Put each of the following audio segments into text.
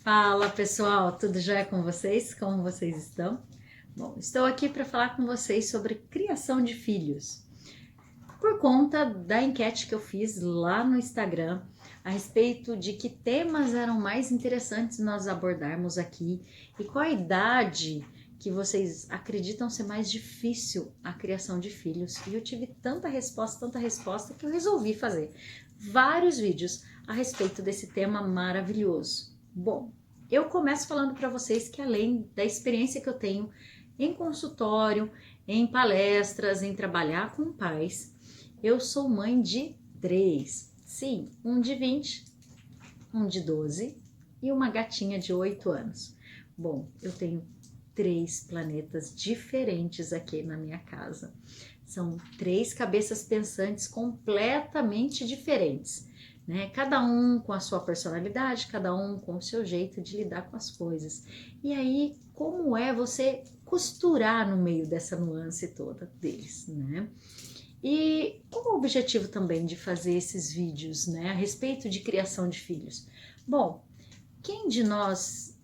Fala pessoal, tudo já é com vocês? Como vocês estão? Bom, estou aqui para falar com vocês sobre criação de filhos. Por conta da enquete que eu fiz lá no Instagram a respeito de que temas eram mais interessantes nós abordarmos aqui e qual a idade que vocês acreditam ser mais difícil a criação de filhos. E eu tive tanta resposta que eu resolvi fazer vários vídeos a respeito desse tema maravilhoso. Bom, eu começo falando para vocês que além da experiência que eu tenho em consultório, em palestras, em trabalhar com pais, eu sou mãe de 3. Sim, um de 20, um de 12 e uma gatinha de 8 anos. Bom, eu tenho 3 planetas diferentes aqui na minha casa. São 3 cabeças pensantes completamente diferentes, né? Cada um com a sua personalidade, cada um com o seu jeito de lidar com as coisas. E aí, como é você costurar no meio dessa nuance toda deles, né? E qual o objetivo também de fazer esses vídeos, né, a respeito de criação de filhos? Bom, quem de nós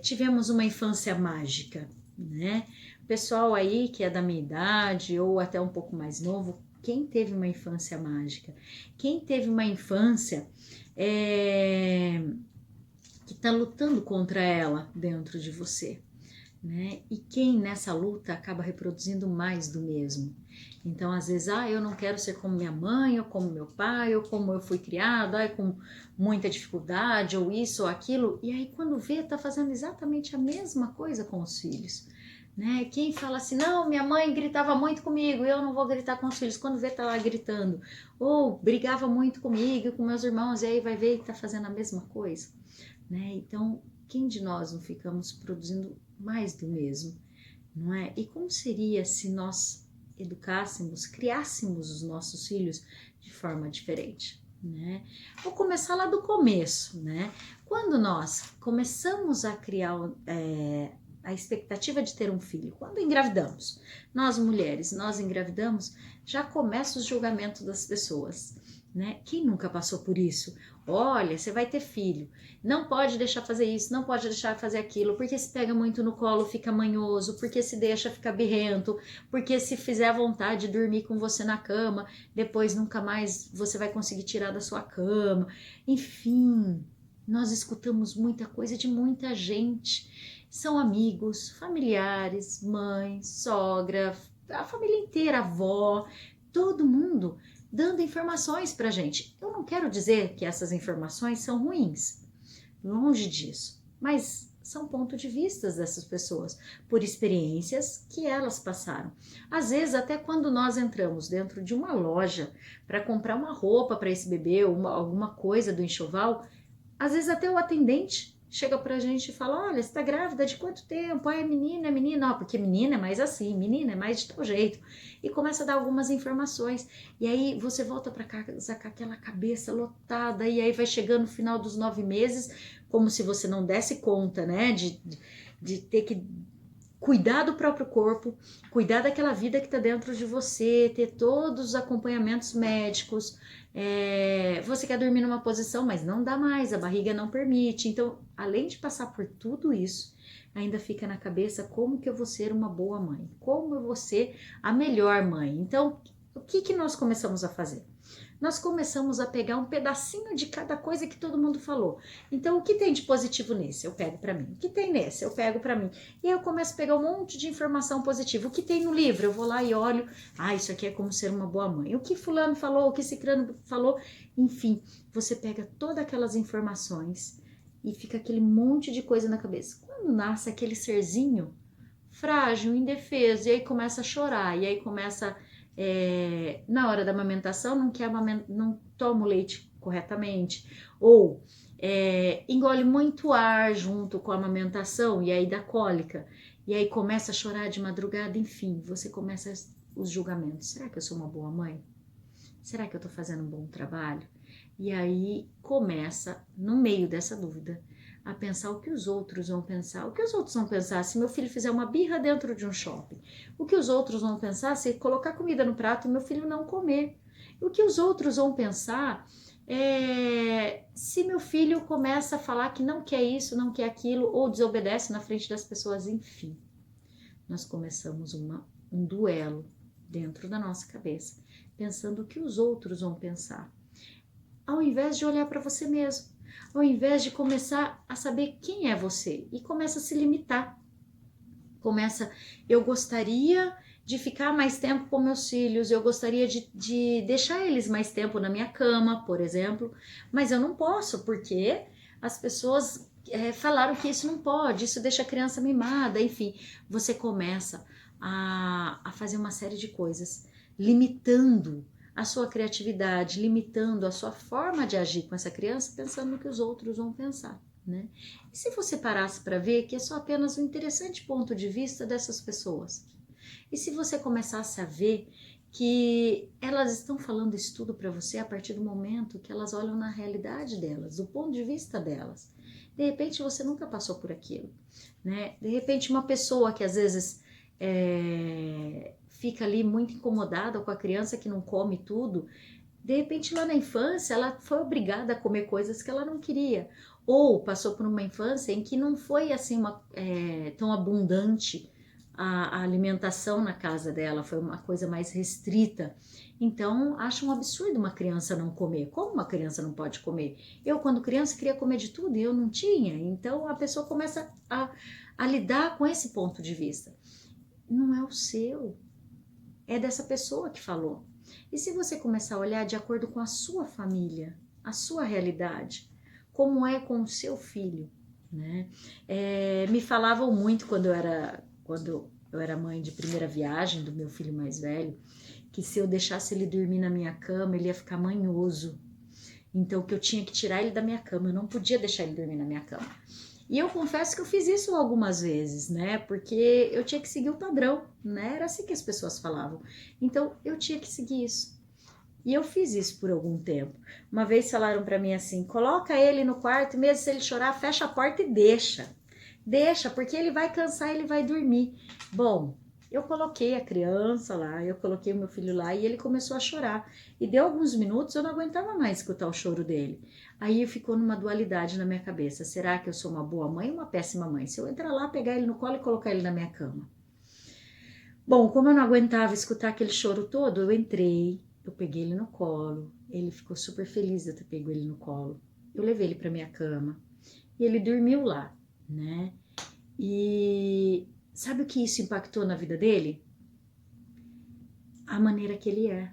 tivemos uma infância mágica, né? O pessoal aí que é da minha idade ou até um pouco mais novo, quem teve uma infância mágica? Quem teve uma infância que está lutando contra ela dentro de você? Né? E quem nessa luta acaba reproduzindo mais do mesmo. Então, às vezes, eu não quero ser como minha mãe, ou como meu pai, ou como eu fui criado, com muita dificuldade, ou isso ou aquilo. E aí, quando vê, tá fazendo exatamente a mesma coisa com os filhos. Né? Quem fala assim, não, minha mãe gritava muito comigo, eu não vou gritar com os filhos. Quando vê, tá lá gritando. Ou brigava muito comigo, com meus irmãos, e aí vai ver que tá fazendo a mesma coisa. Né? Então, quem de nós não ficamos produzindo mais do mesmo, não é? E como seria se nós educássemos, criássemos os nossos filhos de forma diferente, né? Vou começar lá do começo, né? Quando nós começamos a criar a expectativa de ter um filho, quando engravidamos, nós mulheres, nós engravidamos, já começa o julgamento das pessoas, né? Quem nunca passou por isso? Olha, você vai ter filho, não pode deixar fazer isso, não pode deixar fazer aquilo, porque se pega muito no colo fica manhoso, porque se deixa fica birrento, porque se fizer a vontade de dormir com você na cama, depois nunca mais você vai conseguir tirar da sua cama. Enfim, nós escutamos muita coisa de muita gente. São amigos, familiares, mãe, sogra, a família inteira, avó, todo mundo dando informações pra gente. Eu não quero dizer que essas informações são ruins, longe disso, mas são pontos de vista dessas pessoas, por experiências que elas passaram. Às vezes, até quando nós entramos dentro de uma loja para comprar uma roupa para esse bebê ou alguma coisa do enxoval, às vezes até o atendente chega pra gente e fala, olha, você tá grávida de quanto tempo? É menina, é menina? Não, porque menina é mais assim, menina é mais de tal jeito. E começa a dar algumas informações. E aí você volta pra casa com aquela cabeça lotada, e aí vai chegando no final dos 9 meses, como se você não desse conta, né, de ter que cuidar do próprio corpo, cuidar daquela vida que está dentro de você, ter todos os acompanhamentos médicos. Você quer dormir numa posição, mas não dá mais, a barriga não permite. Então, além de passar por tudo isso, ainda fica na cabeça como que eu vou ser uma boa mãe, como eu vou ser a melhor mãe. Então, o que nós começamos a fazer? Nós começamos a pegar um pedacinho de cada coisa que todo mundo falou. Então, o que tem de positivo nesse? Eu pego para mim. O que tem nesse? Eu pego para mim. E aí eu começo a pegar um monte de informação positiva. O que tem no livro? Eu vou lá e olho. Isso aqui é como ser uma boa mãe. O que fulano falou? O que ciclano falou? Enfim, você pega todas aquelas informações e fica aquele monte de coisa na cabeça. Quando nasce aquele serzinho frágil, indefeso, e aí começa a chorar, e aí começa... na hora da amamentação não toma o leite corretamente, ou engole muito ar junto com a amamentação e aí dá cólica, e aí começa a chorar de madrugada, enfim, você começa os julgamentos. Será que eu sou uma boa mãe? Será que eu tô fazendo um bom trabalho? E aí começa, no meio dessa dúvida, a pensar o que os outros vão pensar. O que os outros vão pensar se meu filho fizer uma birra dentro de um shopping? O que os outros vão pensar se colocar comida no prato e meu filho não comer? O que os outros vão pensar Se meu filho começa a falar que não quer isso, não quer aquilo, ou desobedece na frente das pessoas, enfim, nós começamos um duelo dentro da nossa cabeça, pensando o que os outros vão pensar, ao invés de olhar para você mesmo, ao invés de começar a saber quem é você, e começa a se limitar. Eu gostaria de ficar mais tempo com meus filhos, eu gostaria de deixar eles mais tempo na minha cama, por exemplo, mas eu não posso, porque as pessoas falaram que isso não pode, isso deixa a criança mimada, enfim, você começa a fazer uma série de coisas, limitando a sua criatividade, limitando a sua forma de agir com essa criança, pensando no que os outros vão pensar, né? E se você parasse para ver que é só apenas um interessante ponto de vista dessas pessoas? E se você começasse a ver que elas estão falando isso tudo para você a partir do momento que elas olham na realidade delas, do ponto de vista delas? De repente você nunca passou por aquilo, né? De repente uma pessoa que às vezes fica ali muito incomodada com a criança que não come tudo, de repente lá na infância ela foi obrigada a comer coisas que ela não queria, ou passou por uma infância em que não foi assim tão abundante a alimentação na casa dela, foi uma coisa mais restrita. Então acho um absurdo uma criança não comer. Como uma criança não pode comer? Eu quando criança queria comer de tudo e eu não tinha. Então a pessoa começa a lidar com esse ponto de vista. Não é o seu, é dessa pessoa que falou. E se você começar a olhar de acordo com a sua família, a sua realidade, como é com o seu filho, né? Me falavam muito quando eu era mãe de primeira viagem do meu filho mais velho, que se eu deixasse ele dormir na minha cama, ele ia ficar manhoso. Então, que eu tinha que tirar ele da minha cama, eu não podia deixar ele dormir na minha cama. E eu confesso que eu fiz isso algumas vezes, né? Porque eu tinha que seguir o padrão, né? Era assim que as pessoas falavam. Então, eu tinha que seguir isso. E eu fiz isso por algum tempo. Uma vez falaram para mim assim, coloca ele no quarto, mesmo se ele chorar, fecha a porta e deixa. Deixa, porque ele vai cansar, ele vai dormir. Bom, eu coloquei a criança lá, eu coloquei o meu filho lá e ele começou a chorar. E deu alguns minutos, eu não aguentava mais escutar o choro dele. Aí ficou numa dualidade na minha cabeça. Será que eu sou uma boa mãe ou uma péssima mãe? Se eu entrar lá, pegar ele no colo e colocar ele na minha cama. Bom, como eu não aguentava escutar aquele choro todo, eu entrei, eu peguei ele no colo. Ele ficou super feliz de eu ter pego ele no colo. Eu levei ele para minha cama e ele dormiu lá, né? E sabe o que isso impactou na vida dele? A maneira que ele é,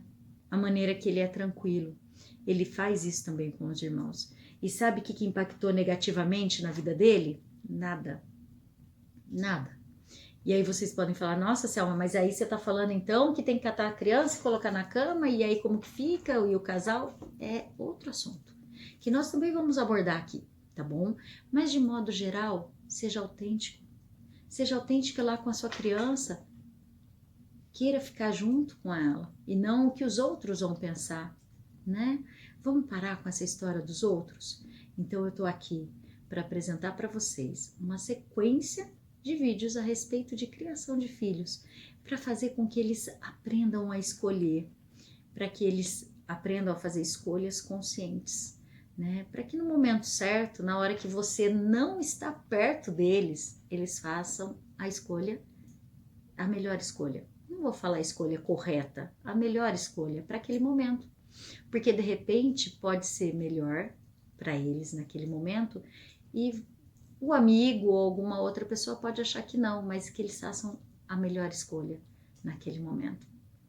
a maneira que ele é tranquilo. Ele faz isso também com os irmãos. E sabe o que impactou negativamente na vida dele? Nada. Nada. E aí vocês podem falar, nossa, Selma, mas aí você tá falando então que tem que catar a criança e colocar na cama, e aí como que fica? E o casal? É outro assunto, que nós também vamos abordar aqui, tá bom? Mas de modo geral, seja autêntico. Seja autêntica lá com a sua criança. Queira ficar junto com ela e não o que os outros vão pensar, né? Vamos parar com essa história dos outros? Então eu tô aqui para apresentar para vocês uma sequência de vídeos a respeito de criação de filhos, para fazer com que eles aprendam a escolher, para que eles aprendam a fazer escolhas conscientes, né? Para que no momento certo, na hora que você não está perto deles, eles façam a escolha, a melhor escolha. Não vou falar a escolha correta, a melhor escolha para aquele momento. Porque de repente pode ser melhor para eles naquele momento e o amigo ou alguma outra pessoa pode achar que não, mas que eles façam a melhor escolha naquele momento,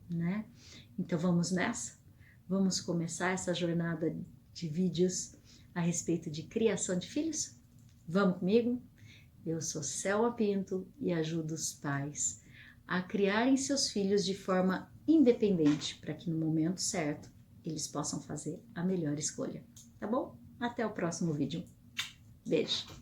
né? Então vamos nessa? Vamos começar essa jornada de vídeos a respeito de criação de filhos? Vamos comigo? Eu sou Selma Pinto e ajudo os pais a criarem seus filhos de forma independente, para que no momento certo eles possam fazer a melhor escolha, tá bom? Até o próximo vídeo. Beijo!